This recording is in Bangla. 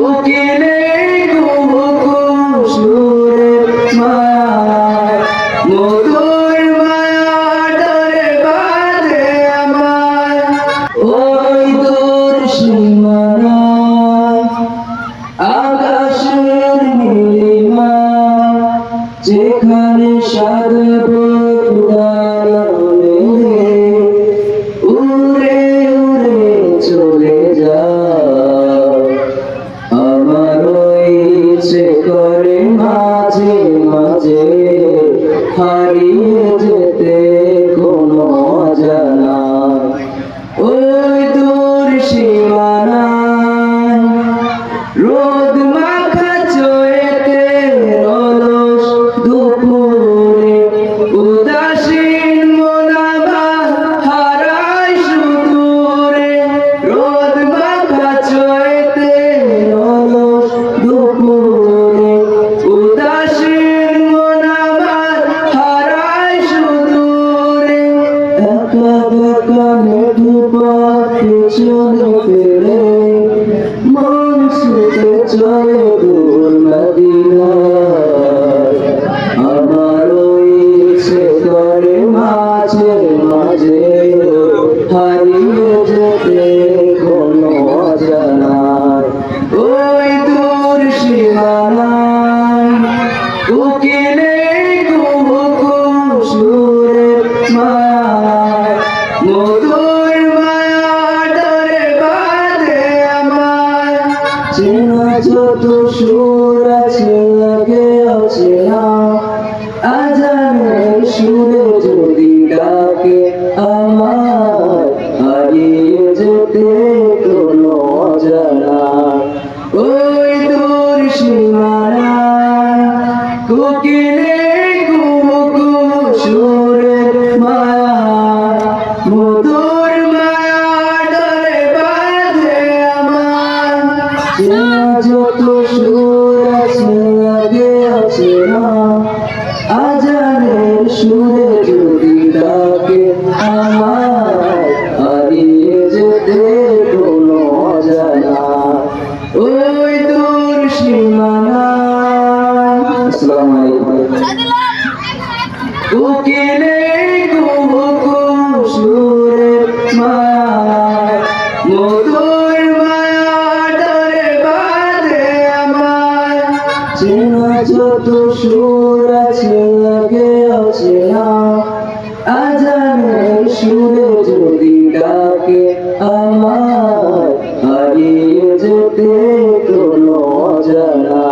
উকিলে সুরের মায়া মধুর মায়া ডরে বাঁধে আমার ওই দূর সীমানায় আকাশের নীলিমা যেখানে সাগর উড়ে উড়ে চলে যায় আমার ইচ্ছে করে মাঝে মাঝে হারিয়ে যেতে কোনো অজানা ওই দূর সীমানায় রোদ মাখা চোয়েতে অলস দুপুরে উদাসীন মন আমার হারায় সুদূরে রোদ মাখা চোয়েতে অলস দুপুরে উদাসীন মন আমার হারায় সুদূরে একা একা মেঘে পথে চলে ফেলে মন ছুটে চলে দূর মদিনায় আমার ইচ্ছে করে মাঝে মাঝে হারিয়ে যেতে কোনো অজানায় ওই দূর সীমানায় উকিলে সুরের মায়া মধুর মায়া ডরে বাঁধে আমার চেনা যত সুর আছে লাগে অচেনা আজানের সুরে যদি ডাকে আমার হারিয়ে যেতে কোনো অজানা ওই দূর সীমানায় কোকিলে কুকু সুরের মায়া মধুর মায়া ডরে বাঁধে আমার চেনা যত সুর আছে লাগে অচেনা আজানের সুরে যদি ডাকে আমার হারিয়ে যেতে কোনো অজানা ওই দূর সীমানায় আসসালামু আলাইকুম উকিলে সুরের মায়া মধুর মায়া ডরে বাঁধে আমার চেনা যত সুর আছে লাগে অচেনা আজানের সুরে যদি ডাকে আমার হারিয়ে যেতে কোনো অজানা